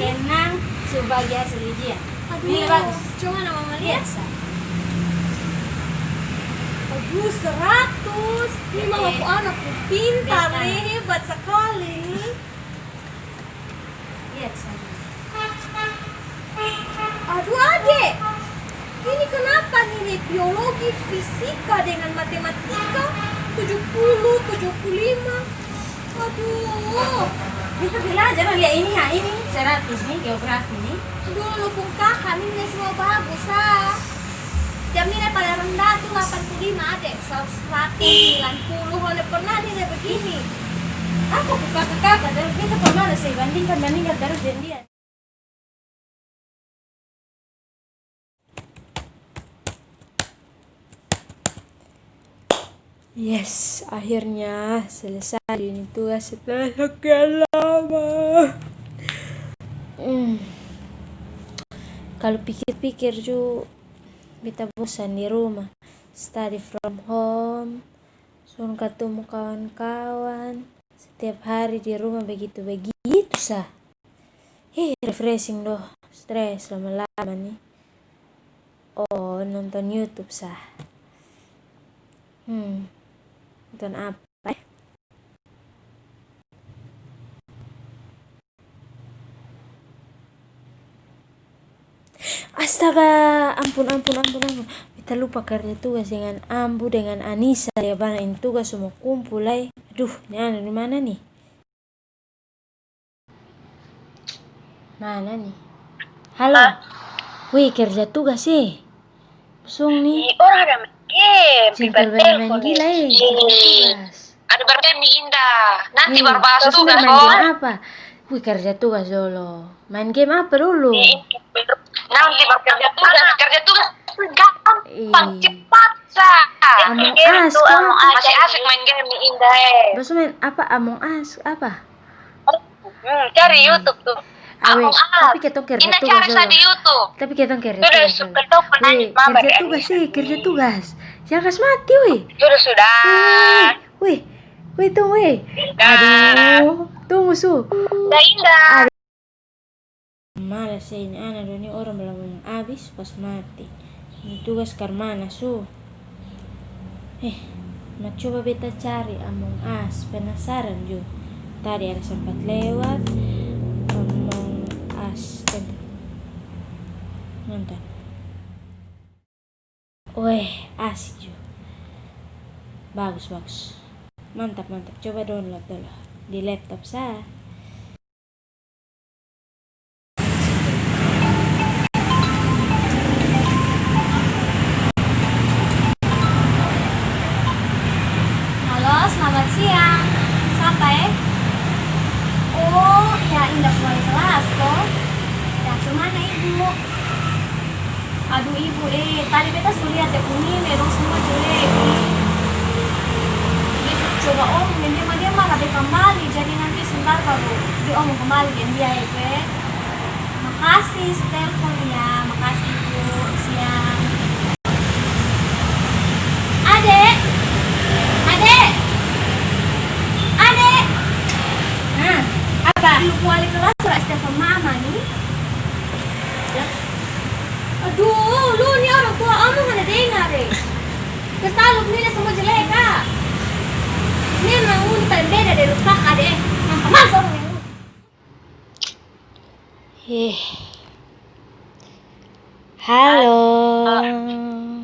senang sebagai selidia. Aduh, bagus. Cuma mama lihat. Biasa. Aduh, 100. Ini mamaku anakku pintar Lihat, nih, hebat sekali. Lihat saja. Aduh, adek. Ini kenapa nih biologi, fisika dengan matematika 70, 75. Aduh. Kita belajar lihat ini ya, ini 100 nih geografi nih. Dulu pun kakak nilai semua bagus Jam nilai paling rendah tuh 85 adek, 190 oleh pernah nilai begini. Aku buka ke kakak dan kita pernah ada saya bandingkan terus dan dia. Yes, akhirnya selesai ini tugas setelah sekian lama. Kalau pikir-pikir ju, beta bosan di rumah. Study from home, sun ketemu kawan-kawan. Setiap hari di rumah begitu-begitu sah. Refreshing doh, stres lama-lama nih. Oh, nonton YouTube sah. Nonton apa? Astaga, ampun. Kita lupa kerja tugas dengan Ambu, dengan Anissa. Ya bana, ini tugas semua kumpul lah. Aduh, ini anak di mana nih? Mana nih? Halo. Wih, kerja tugas sih. Pusung nih. Orang ada main game, Simpel main gila tugas. ada bermain di Indah. Nanti baru bahas terus tugas. main game apa? Wih, kerja tugas dulu. Main game apa dulu? Nanti baru kerja tugas gampang, cepat sah. Among Us, Masih asik main game di Indah. Terus main apa? Among Us apa? Cari YouTube tuh. Awe, tapi ketong kerja Indah tugas cari di YouTube. Tapi ketong kerja Sudah tugas suka dulu. pernah Wih, kerja tugas sih, kerja tugas. Jangan kas mati, wih. Sudah. Wih, tunggu, wih. Aduh, tunggu su. Udah Indah. Malas sih ini anak ini orang belum habis pas mati. Ini tugas karmana su. Mau coba beta cari Among Us, penasaran juga. Tadi ada sempat lewat Among Us. Mantap. Weh, asik juga. Bagus. Mantap. Coba download dulu di laptop saya. Halo, selamat siang. Siapa ya? Oh, ya Indah mulai kelas kok. Ya, kemana ibu? Aduh ibu, tadi beta sudah lihat deh ini dong semua jelek. Besok coba dia malah dia kembali, jadi nanti sebentar baru dia mau kembali dan dia itu. Makasih, telepon ya, makasih ibu, siang. Adek. Nah, apa? Lu wali kelas surat telepon mama nih. Ya. Aduh, lu nih orang tua kamu mana dengar Kesaluk nih semua jelek kak. Ini emang paling beda dari lu kakak deh. Mas orang yang Halo.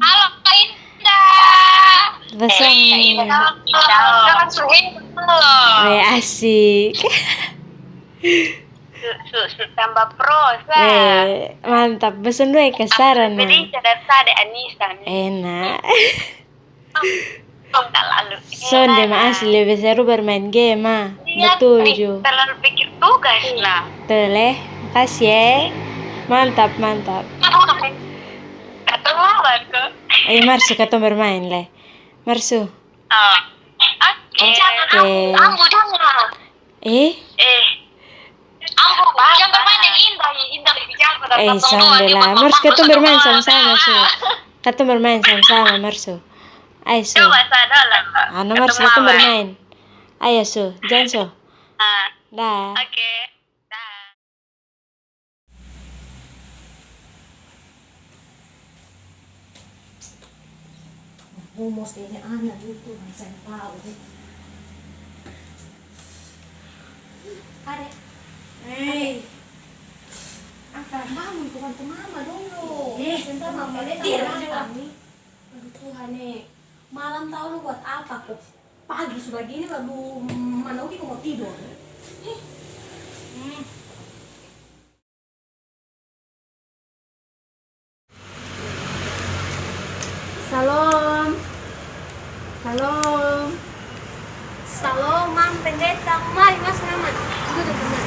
Halo Kak Indah. Pasang. Jangan suhin loh. Weh, asik. Tambah prosa. Weh, mantap. Pesan dua kesaran nah. Jadi cadar tadi Anissa nih. Enak. Tak lalu. Sonde mah asli seru bermain game mah. Betul ju. Terlalu pikir tugas lah. Toleh, makasih ya. Mantap. Atau lawan kok. Marsu kata bermain leh. Marsu. Jangan Ambu jangan. Ambu jangan bermain yang Indah lebih jago dari Sonde lah. Marsu kata bermain sama-sama su. Kata bermain sama-sama Marsu. Ayo su. Coba sadar lah. Marsu kata bermain. Ayo su, jangan su. Dah. Oke. Humos ini anak itu saya tahu deh. Adek, apa bangun bukan tuh mama dulu. Sebentar mama lihat kami. Aduh Tuhan nih, malam tahu lu buat apa kok? Pagi sudah gini baru mana Uki kok mau tidur. Salam. Salam. Salam, Mam Pendeta. Mari mas mama. Duduk benar.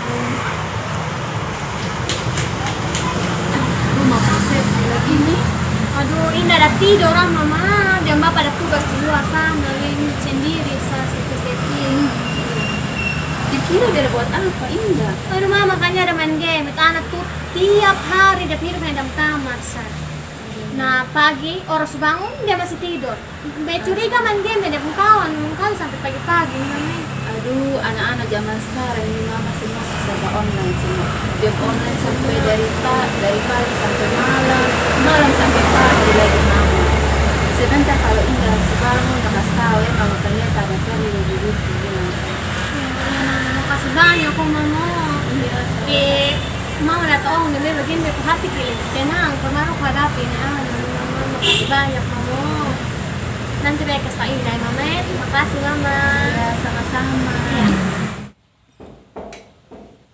Mama pasir lagi nih. Aduh, ini ada tidur orang mama. Dan bapak ada tugas di luar sana. Ini sendiri saya setting. Dikira dia ada buat apa? Indah. Aduh mama, makanya ada main game. Itu anak tuh tiap hari dia tidur di dalam kamar saya. Nah pagi orang bangun dia masih tidur. Curiga main game dia pun kawan sampai pagi-pagi nih. Aduh, anak-anak zaman sekarang ini mama semua serba online semua. Game online sampai dari pagi sampai malam sampai pagi lagi mama. Sebentar kalau Indah sebangun udah kasih tahu ya kalau ternyata ada kali lebih lucu gimana? Makasih banyak kok mama. Mama udah tahu nggak begini aku hati pilih tenang kemarin aku hadapi ini mama makasih banyak mama. Nanti saya kasih tahu Indah mama. Makasih mama. Ya sama-sama.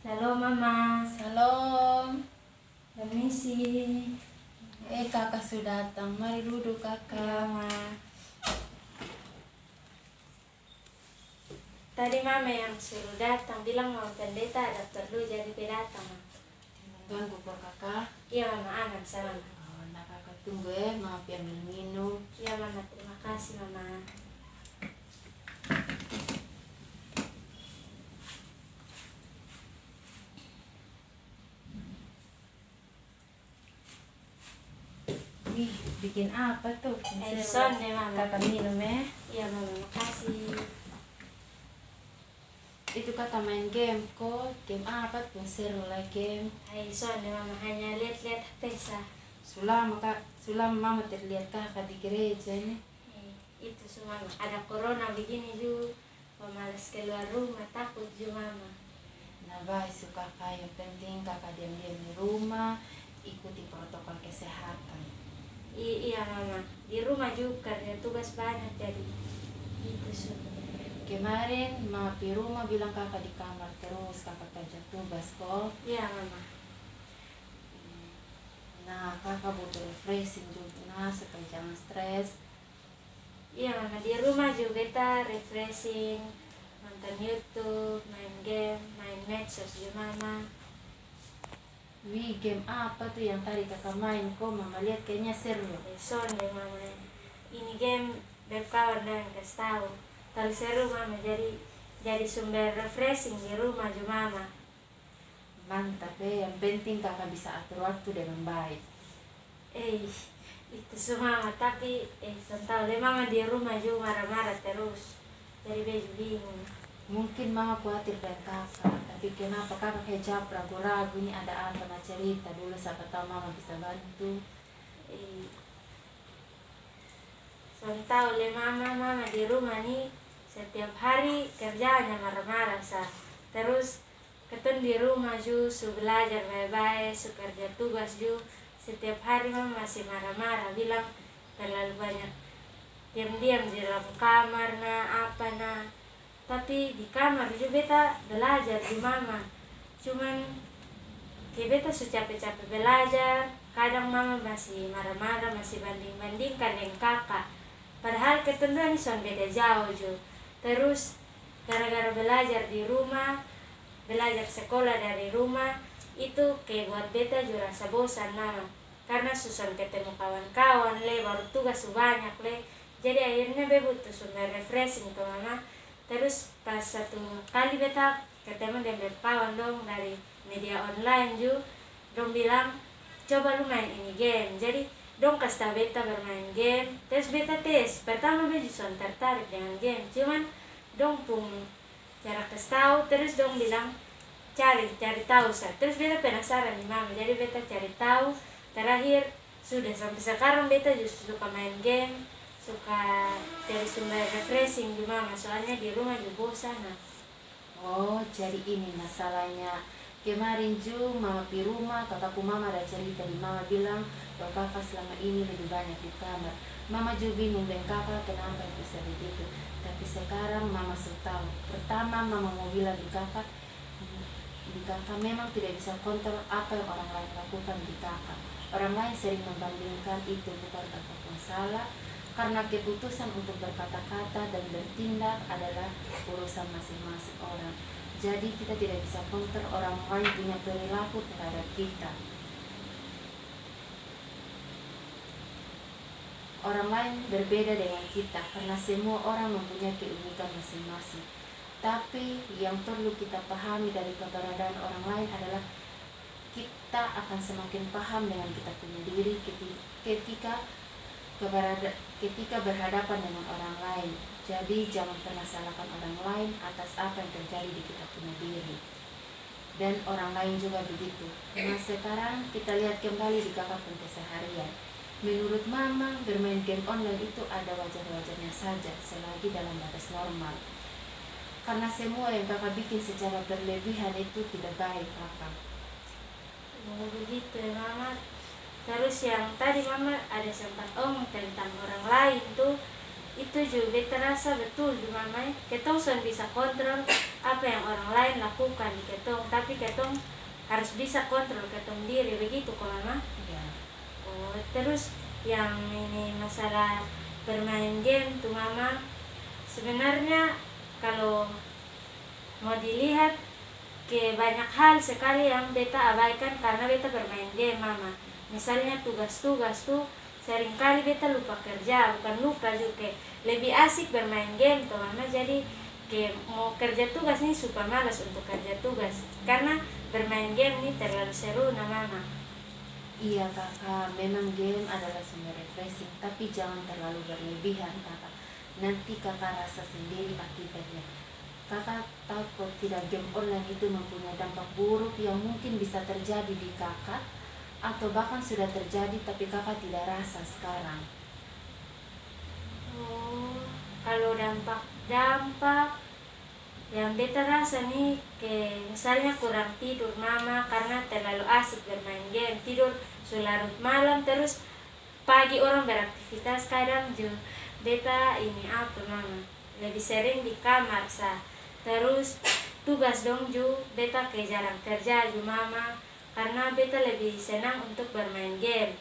Halo mama. Salam. Permisi. Kakak sudah datang. Mari duduk kakak. Ma. Tadi mama yang suruh datang bilang mau pendeta ada perlu jadi pendatang. Tuan kupur kakak. Iya mama, aman sama mama. Oh, nah kakak tunggu ya, maaf ya minum. Iya mama, terima kasih mama. Wih, bikin apa tuh? Son deh mama. Kakak minum ya. Iya mama, makasih. Itu kata main game kok. Game apa tuh? Seru lah game. Son deh mama, hanya lihat-lihat HP sah. Sulam mama terlihat kakak di gereja ini. Itu semua mama. Ada corona begini juga. Pemalas keluar rumah, takut juga mama. Nah baik suka kakak, yang penting kakak diam-diam di rumah, ikuti protokol kesehatan. Iya mama, di rumah juga ada tugas banyak jadi itu semua. Kemarin mama di rumah bilang kakak di kamar terus, kakak kerja tugas kok. Iya mama. Nah kakak butuh refreshing juga supaya jangan stres. Iya mama, di rumah juga kita refreshing, nonton YouTube, main game, main medsos juga mama. Wih, game apa tuh yang tadi kakak main kok? Mama lihat kayaknya seru. Son deh mama, ini game berkawan dan kasih tahu. Terlalu seru mama, jadi sumber refreshing di rumah juga mama. Mantap ya, yang penting kakak bisa atur waktu dengan baik. Itu semua mama, tapi tahu deh mama di rumah juga marah-marah terus. Jadi baju bingung. Mungkin mama khawatir dengan kakak, tapi kenapa kakak kayak jawab ragu-ragu ini ada apa? Nah cerita dulu, siapa tahu mama bisa bantu. Tahu deh mama di rumah nih setiap hari kerjanya marah-marah sah. Terus ketemu di rumah juga su belajar baik-baik, su kerja tugas juga. Setiap hari mama masih marah-marah, bilang terlalu banyak diam-diam di dalam kamar apa. Tapi di kamar juga beta belajar di mama. Cuman kayak beta su capek-capek belajar, kadang mama masih marah-marah, masih banding-bandingkan dengan kakak. Padahal ketentuan ini son beda jauh juga. Terus gara-gara belajar di rumah, belajar sekolah dari rumah, itu kayak buat beta juga rasa bosan mama. Karena susah ketemu kawan-kawan baru tugas banyak Jadi akhirnya beta butuh sumber refreshing ke mama. Terus pas satu kali beta ketemu dengan kawan dong dari media online juga, dong bilang coba lu main ini game. Jadi dong kasih tau beta bermain game. Terus beta tes, pertama beta justru tertarik dengan game, cuman dong pun cara kasih tau, terus dong bilang cari tahu sah. Terus beta penasaran nih mama, jadi beta cari tahu. Terakhir sudah sampai sekarang beta justru suka main game, suka dari sumber refreshing di mama, soalnya di rumah juga bosan. Oh, jadi ini masalahnya. Kemarin mama di rumah, kakakku mama ada cerita di mama bilang bahwa kakak selama ini lebih banyak di kamar. Mama juga bingung dengan kakak kenapa bisa begitu. Tapi sekarang mama sudah tahu. Pertama mama mau bilang di kakak memang tidak bisa kontrol apa yang orang lain lakukan di kakak. Orang lain sering membandingkan, itu bukan kakak masalah. Karena keputusan untuk berkata-kata dan bertindak adalah urusan masing-masing orang. Jadi kita tidak bisa kontrol orang lain punya perilaku terhadap kita. Orang lain berbeda dengan kita karena semua orang mempunyai keunikan masing-masing. Tapi yang perlu kita pahami dari keberadaan orang lain adalah kita akan semakin paham dengan kita punya diri ketika berhadapan dengan orang lain. Jadi jangan pernah salahkan orang lain atas apa yang terjadi di kita punya diri. Dan orang lain juga begitu. Nah sekarang kita lihat kembali di kakak pun keseharian. Menurut mama, bermain game online itu ada wajar-wajarnya saja selagi dalam batas normal. Karena semua yang kakak bikin secara berlebihan itu tidak baik kakak. Oh begitu ya mama. Terus yang tadi mama ada sempat omong tentang orang lain tuh, itu juga terasa betul di mama. Ketong sudah bisa kontrol apa yang orang lain lakukan di ketong, tapi ketong harus bisa kontrol ketong diri, begitu kok mama? Ya. Oh, terus yang ini masalah bermain game tuh mama, sebenarnya kalau mau dilihat ke banyak hal sekali yang beta abaikan karena beta bermain game mama. Misalnya tugas-tugas tuh seringkali beta lupa kerja, bukan lupa juga, lebih asik bermain game tuh mama. Jadi mau kerja tugas nih supaya malas untuk kerja tugas karena bermain game nih terlalu seru nah mama. Iya kakak, memang game adalah sumber refreshing, tapi jangan terlalu berlebihan kakak. Nanti kakak rasa sendiri akibatnya. Kakak takut tidak game online itu mempunyai dampak buruk yang mungkin bisa terjadi di kakak, atau bahkan sudah terjadi tapi kakak tidak rasa sekarang. Oh, kalau dampak yang beta rasa nih, misalnya kurang tidur mama karena terlalu asik bermain game, tidur larut malam, terus pagi orang beraktivitas, kadang juga beta ini apa mama, lebih sering di kamar terus tugas dong ju beta jarang kerja ju mama karena beta lebih senang untuk bermain game.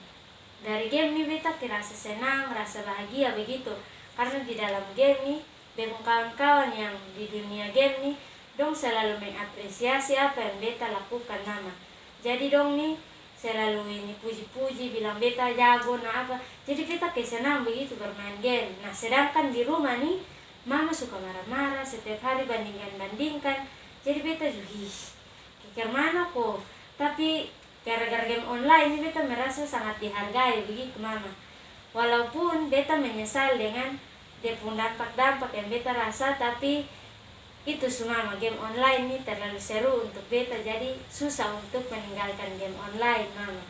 Dari game nih beta terasa senang, rasa bahagia begitu, karena di dalam game nih dengan kawan-kawan yang di dunia game nih dong selalu mengapresiasi apa yang beta lakukan mama. Jadi dong nih selalu ini puji-puji, bilang beta jago nah apa, jadi beta kesenang begitu bermain game. Nah sedangkan di rumah nih mama suka marah-marah setiap hari, bandingkan, jadi beta juga kikir mana kok. Tapi gara-gara game online ini beta merasa sangat dihargai begitu mama. Walaupun beta menyesal dengan dampak-dampak yang beta rasa, tapi itu semua game online ini terlalu seru untuk beta, jadi susah untuk meninggalkan game online mama.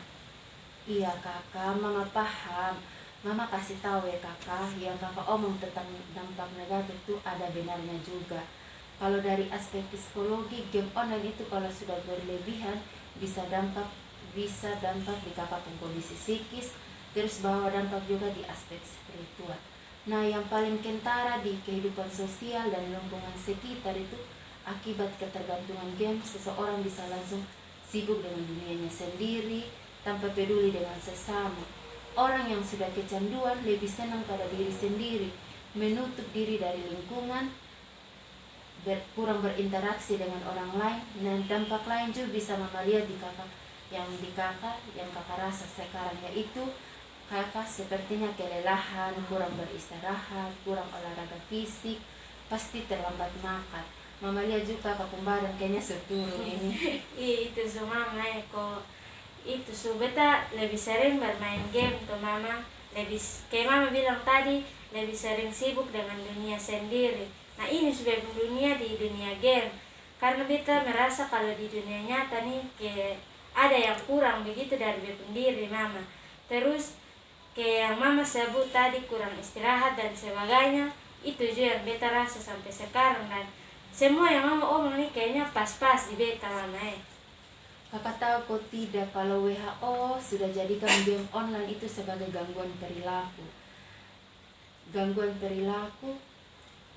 Iya kakak, mama paham. Mama kasih tahu ya kakak, yang kakak omong tentang dampak negatif itu ada benarnya juga. Kalau dari aspek psikologi, game online itu kalau sudah berlebihan bisa dampak di kakak kondisi psikis, terus bawa dampak juga di aspek spiritual. Nah yang paling kentara di kehidupan sosial dan lingkungan sekitar itu akibat ketergantungan game, seseorang bisa langsung sibuk dengan dunianya sendiri tanpa peduli dengan sesama. Orang yang sudah kecanduan lebih senang pada diri sendiri, menutup diri dari lingkungan, kurang berinteraksi dengan orang lain. Dan dampak lain juga bisa mama lihat di kakak yang kakak rasa sekarang, yaitu kakak sepertinya kelelahan, kurang beristirahat, kurang olahraga fisik, pasti terlambat makan. Mama lihat juga kakak badan kayaknya seturun ini. Itu semua mama kok. Itu beta lebih sering bermain game tuh mama, lebih kayak mama bilang tadi, lebih sering sibuk dengan dunia sendiri. Nah ini sudah dunia di dunia game, karena beta merasa kalau di dunia nyata nih ada yang kurang begitu dari beta sendiri mama. Terus kayak yang mama sebut tadi, kurang istirahat dan sebagainya, itu juga yang beta rasa sampai sekarang. Dan semua yang mama omong ini kayaknya pas-pas di beta mama Kakak tahu kok tidak kalau WHO sudah jadikan game online itu sebagai gangguan perilaku. Gangguan perilaku,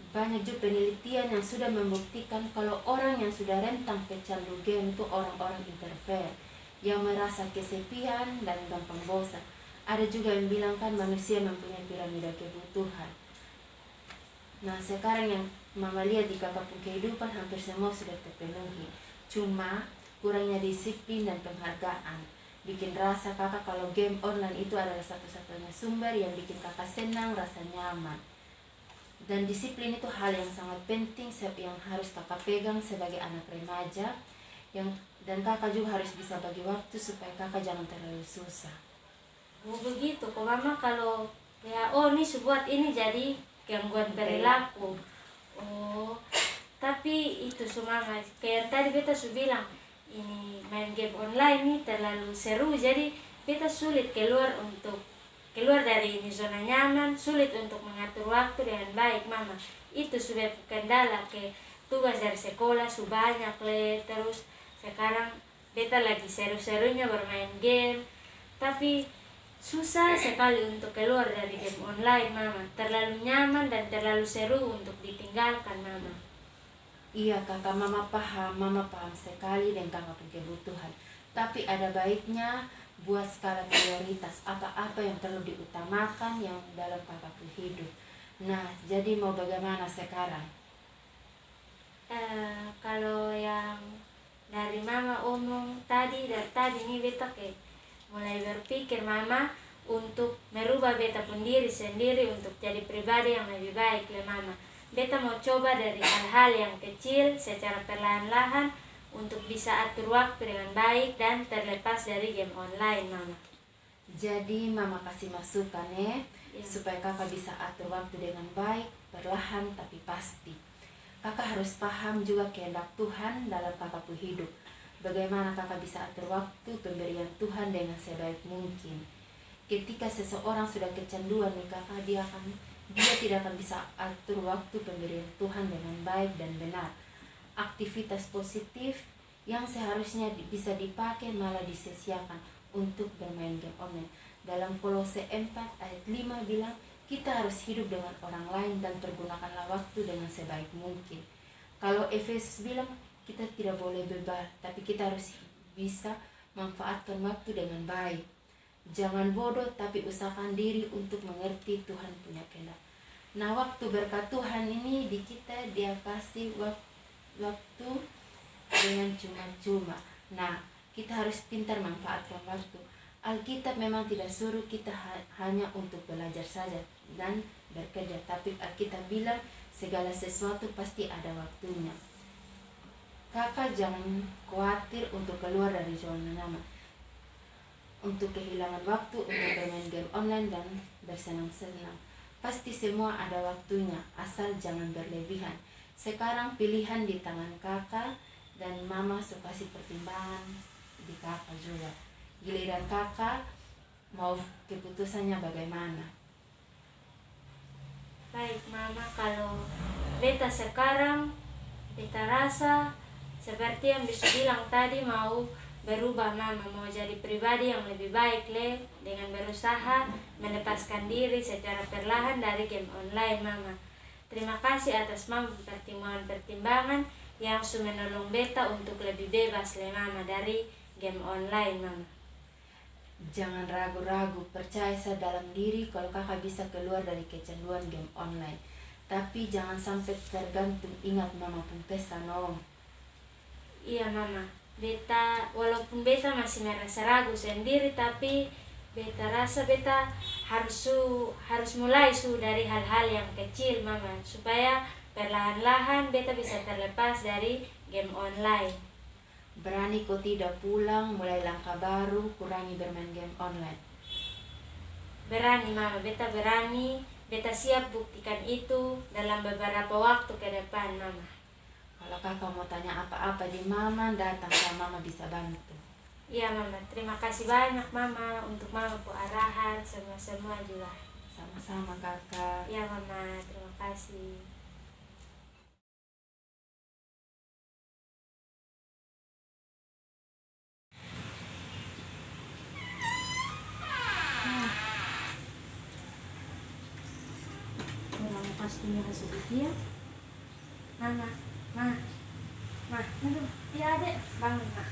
banyak juga penelitian yang sudah membuktikan kalau orang yang sudah rentang pecandu game itu orang-orang introvert yang merasa kesepian dan gampang bosan. Ada juga yang bilang kan manusia mempunyai piramida kebutuhan. Nah sekarang yang mama lihat di kakak pun kehidupan hampir semua sudah terpenuhi. Cuma kurangnya disiplin dan penghargaan bikin rasa kakak kalau game online itu adalah satu-satunya sumber yang bikin kakak senang, rasa nyaman. Dan disiplin itu hal yang sangat penting yang harus kakak pegang sebagai anak remaja, dan kakak juga harus bisa bagi waktu supaya kakak jangan terlalu susah. Begitu kok mama, kalau ya ini buat ini jadi gangguan perilaku. Oh, tapi itu semua kayak tadi beta sudah bilang, ini main game online ini terlalu seru, jadi beta sulit keluar dari ini zona nyaman, sulit untuk mengatur waktu dengan baik mama. Itu sudah kendala, ke tugas dari sekolah sudah banyak le, terus sekarang beta lagi seru-serunya bermain game, tapi susah sekali untuk keluar dari game online mama. Terlalu nyaman dan terlalu seru untuk ditinggalkan mama. Iya kakak, mama paham sekali dengan kakak punya kebutuhan. Tapi ada baiknya buat skala prioritas apa-apa yang perlu diutamakan yang dalam kakak hidup. Nah jadi mau bagaimana sekarang? Kalau yang dari mama omong tadi, dari tadi nih beta mulai berpikir mama untuk merubah beta pun diri sendiri untuk jadi pribadi yang lebih baik le mama. Beta mau coba dari hal-hal yang kecil secara perlahan-lahan untuk bisa atur waktu dengan baik dan terlepas dari game online mama. Jadi mama kasih masukan Ya. supaya kakak bisa atur waktu dengan baik, perlahan tapi pasti. Kakak harus paham juga kehendak Tuhan dalam kakak hidup. Bagaimana kakak bisa atur waktu pemberian Tuhan dengan sebaik mungkin. Ketika seseorang sudah kecanduan nih kakak, dia tidak akan bisa atur waktu pemberian Tuhan dengan baik dan benar. Aktivitas positif yang seharusnya bisa dipakai malah disia-siakan untuk bermain game online. Dalam Kolose 4 ayat 5 bilang, kita harus hidup dengan orang lain dan pergunakanlah waktu dengan sebaik mungkin. Kalau Efesus bilang, kita tidak boleh bebal, tapi kita harus bisa manfaatkan waktu dengan baik. Jangan bodoh, tapi usahakan diri untuk mengerti Tuhan punya kehendak. Nah waktu berkat Tuhan ini di kita dia kasih waktu dengan cuma-cuma. Nah kita harus pintar manfaatkan waktu. Alkitab memang tidak suruh kita hanya untuk belajar saja dan bekerja, tapi Alkitab bilang segala sesuatu pasti ada waktunya. Kakak jangan khawatir untuk keluar dari zona nyaman, untuk kehilangan waktu untuk bermain game online dan bersenang-senang. Pasti semua ada waktunya, asal jangan berlebihan. Sekarang pilihan di tangan kakak, dan mama suka kasih pertimbangan di kakak juga. Giliran kakak mau keputusannya bagaimana. Baik mama, kalau beta sekarang beta rasa seperti yang bisa bilang tadi, mau berubah mama, mau jadi pribadi yang lebih baik le, dengan berusaha melepaskan diri secara perlahan dari game online mama. Terima kasih atas mama pertimbangan yang sudah menolong beta untuk lebih bebas le mama dari game online mama. Jangan ragu-ragu, percaya dalam diri kalau kakak bisa keluar dari kecanduan game online. Tapi jangan sampai tergantung, ingat mama pun pesan Iya mama, beta walaupun beta masih merasa ragu sendiri, tapi beta rasa beta harus mulai dari hal-hal yang kecil mama, supaya perlahan-lahan beta bisa terlepas dari game online. Berani kok tidak pulang, mulai langkah baru, kurangi bermain game online. Berani mama, beta berani, beta siap buktikan itu dalam beberapa waktu ke depan mama. Kalau kakak mau tanya apa-apa di mama, datang ke mama bisa bantu. Iya mama, terima kasih banyak mama untuk mama pu arahan semua juga. Sama-sama kakak. Iya mama, terima kasih. Orang pastinya hasil dia. Mama, ma, Aduh, iya adek. bangun ma.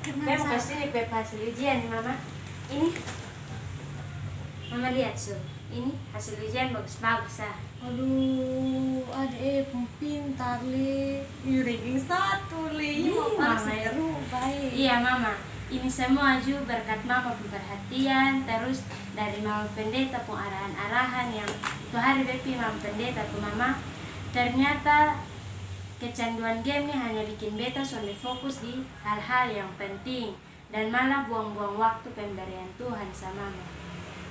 Kenapa? Saya mau kasih nih Beb hasil ujian nih mama. Ini, mama lihat su. Ini hasil ujian bagus-bagus ah. Aduh, adek pintar le. Ranking 1 le. Ih, Mama Mama, ya. seru baik. Iya mama, ini semua juga berkat mama pun perhatian, terus dari mama pendeta pun arahan-arahan yang itu hari Bepi mama pendeta pun mama. Ternyata kecanduan game nih hanya bikin beta soleh fokus di hal-hal yang penting dan malah buang-buang waktu pemberian Tuhan sama mama.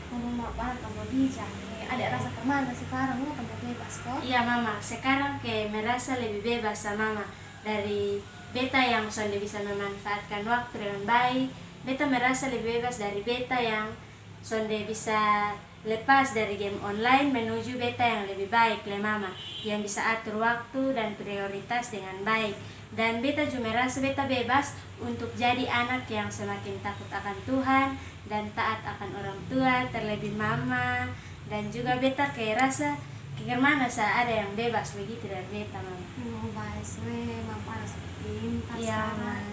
Ngomong mak banget kamu bijak. Adek rasa kemana sekarang? Lu tempat bebas kok. Iya mama, sekarang kayak merasa lebih bebas sama mama dari beta yang sudah bisa memanfaatkan waktu dengan baik. Beta merasa lebih bebas dari beta yang sudah bisa lepas dari game online menuju beta yang lebih baik le mama, yang bisa atur waktu dan prioritas dengan baik. Dan beta juga merasa beta bebas untuk jadi anak yang semakin takut akan Tuhan dan taat akan orang tua, terlebih mama. Dan juga beta kayak rasa kemana saat ada yang bebas begitu dari beta mama. Mau bahas we, mak panas pintar Iya, sekarang.